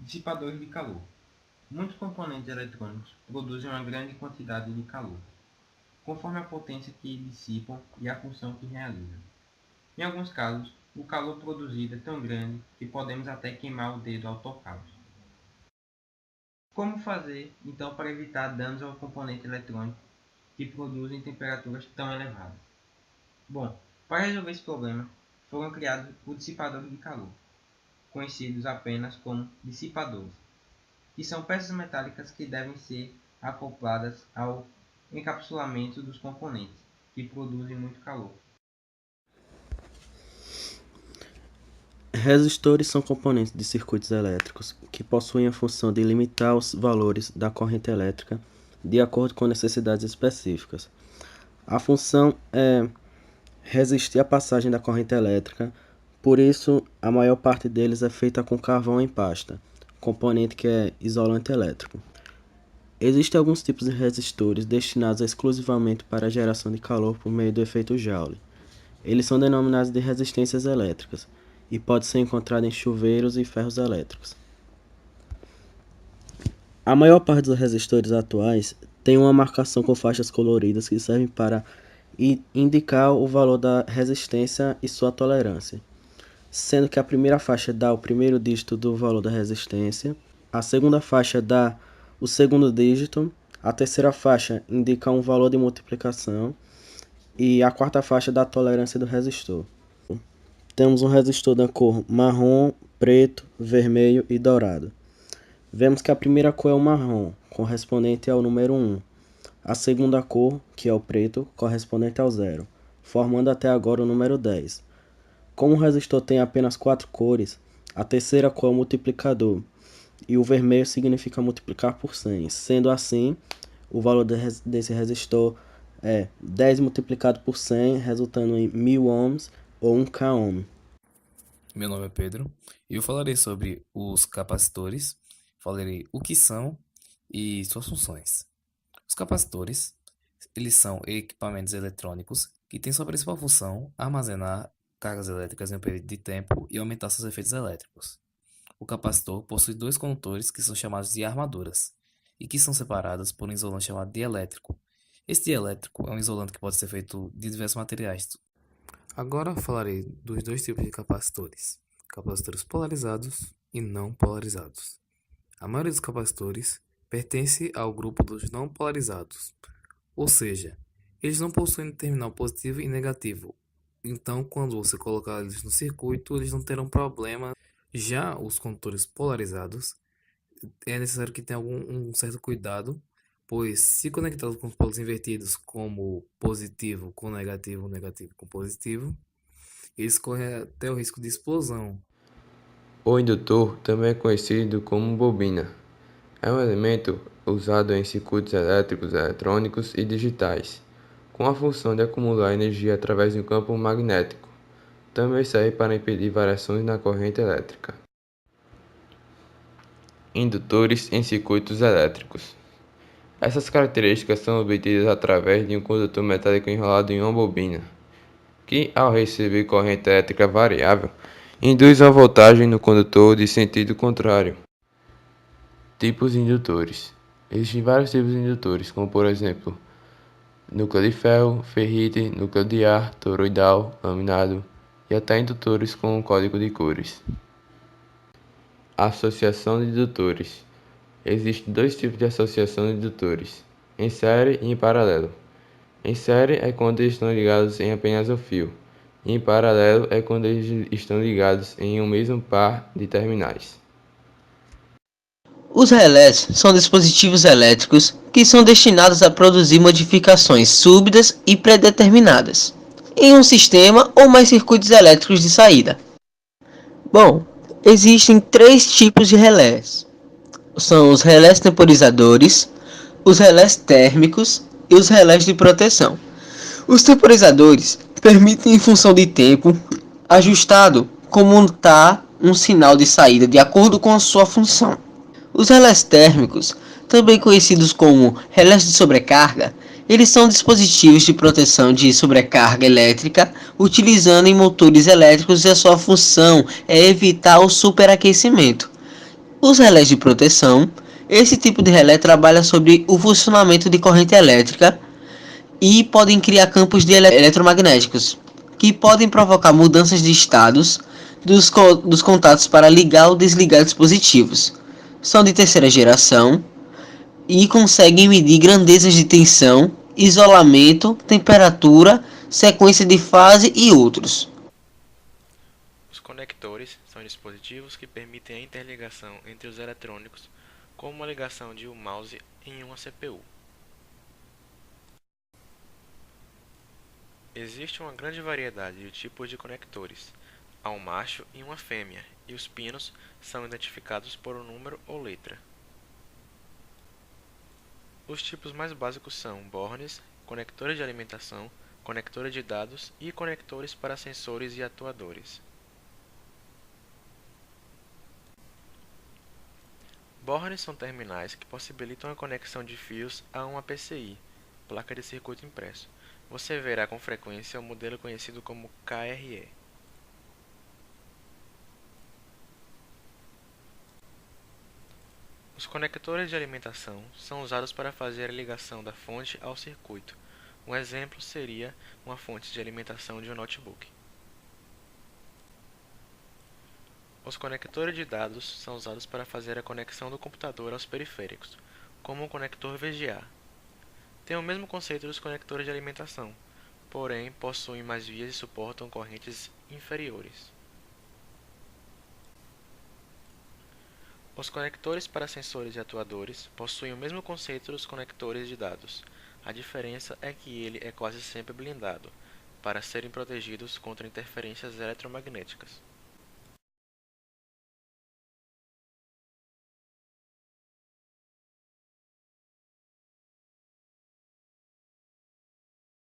Dissipadores de calor. Muitos componentes eletrônicos produzem uma grande quantidade de calor, conforme a potência que dissipam e a função que realizam. Em alguns casos, o calor produzido é tão grande que podemos até queimar o dedo ao tocá-los. Como fazer, então, para evitar danos ao componente eletrônico que produzem temperaturas tão elevadas? Bom, para resolver esse problema, foram criados os dissipadores de calor, conhecidos apenas como dissipadores, que são peças metálicas que devem ser acopladas ao encapsulamento dos componentes, que produzem muito calor. Resistores são componentes de circuitos elétricos que possuem a função de limitar os valores da corrente elétrica de acordo com necessidades específicas. A função é resistir à passagem da corrente elétrica, por isso a maior parte deles é feita com carvão em pasta, componente que é isolante elétrico. Existem alguns tipos de resistores destinados exclusivamente para a geração de calor por meio do efeito Joule. Eles são denominados de resistências elétricas e pode ser encontrado em chuveiros e ferros elétricos. A maior parte dos resistores atuais tem uma marcação com faixas coloridas que servem para indicar o valor da resistência e sua tolerância, sendo que a primeira faixa dá o primeiro dígito do valor da resistência, a segunda faixa dá o segundo dígito, a terceira faixa indica um valor de multiplicação e a quarta faixa dá a tolerância do resistor. Temos um resistor da cor marrom, preto, vermelho e dourado. Vemos que a primeira cor é o marrom, correspondente ao número 1. A segunda cor, que é o preto, correspondente ao 0, formando até agora o número 10. Como o resistor tem apenas 4 cores, a terceira cor é o multiplicador, e o vermelho significa multiplicar por 100. Sendo assim, o valor desse resistor é 10 multiplicado por 100, resultando em 1000 ohms ou 1 k ohm. Meu nome é Pedro e eu falarei sobre os capacitores, falarei o que são e suas funções. Os capacitores, eles são equipamentos eletrônicos que têm sua principal função armazenar cargas elétricas em um período de tempo e aumentar seus efeitos elétricos. O capacitor possui dois condutores que são chamados de armaduras e que são separados por um isolante chamado dielétrico. Esse dielétrico é um isolante que pode ser feito de diversos materiais. Agora falarei dos dois tipos de capacitores: capacitores polarizados e não polarizados. A maioria dos capacitores pertence ao grupo dos não polarizados, ou seja, eles não possuem terminal positivo e negativo. Então, quando você colocar eles no circuito, eles não terão problema. Já os condutores polarizados, é necessário que tenha um certo cuidado, pois se conectados com os polos invertidos, como positivo com negativo, negativo com positivo, eles correm até o risco de explosão. O indutor também é conhecido como bobina. É um elemento usado em circuitos elétricos, eletrônicos e digitais, com a função de acumular energia através de um campo magnético. Também serve para impedir variações na corrente elétrica. Indutores em circuitos elétricos. Essas características são obtidas através de um condutor metálico enrolado em uma bobina, que, ao receber corrente elétrica variável, induz a voltagem no condutor de sentido contrário. Tipos de indutores. Existem vários tipos de indutores, como por exemplo, núcleo de ferro, ferrite, núcleo de ar, toroidal, laminado e até indutores com código de cores. Associação de indutores. Existem dois tipos de associação de indutores, em série e em paralelo. Em série é quando eles estão ligados em apenas um fio, e em paralelo é quando eles estão ligados em um mesmo par de terminais. Os relés são dispositivos elétricos que são destinados a produzir modificações súbitas e predeterminadas em um sistema ou mais circuitos elétricos de saída. Bom, existem 3 tipos de relés. São os relés temporizadores, os relés térmicos e os relés de proteção. Os temporizadores permitem, em função de tempo, ajustado comutar um sinal de saída de acordo com a sua função. Os relés térmicos, também conhecidos como relés de sobrecarga, eles são dispositivos de proteção de sobrecarga elétrica utilizando em motores elétricos e a sua função é evitar o superaquecimento. Os relés de proteção. Esse tipo de relé trabalha sobre o funcionamento de corrente elétrica e podem criar campos de eletromagnéticos, que podem provocar mudanças de estados dos contatos para ligar ou desligar dispositivos. São de terceira geração e conseguem medir grandezas de tensão, isolamento, temperatura, sequência de fase e outros. Os conectores são dispositivos que permitem a interligação entre os eletrônicos, como a ligação de um mouse em uma CPU. Existe uma grande variedade de tipos de conectores. Há um macho e uma fêmea, e os pinos são identificados por um número ou letra. Os tipos mais básicos são bornes, conectores de alimentação, conectores de dados e conectores para sensores e atuadores. Bornes são terminais que possibilitam a conexão de fios a uma PCI, placa de circuito impresso. Você verá com frequência o modelo conhecido como KRE. Os conectores de alimentação são usados para fazer a ligação da fonte ao circuito. Um exemplo seria uma fonte de alimentação de um notebook. Os conectores de dados são usados para fazer a conexão do computador aos periféricos, como o conector VGA. Tem o mesmo conceito dos conectores de alimentação, porém possuem mais vias e suportam correntes inferiores. Os conectores para sensores e atuadores possuem o mesmo conceito dos conectores de dados. A diferença é que ele é quase sempre blindado, para serem protegidos contra interferências eletromagnéticas.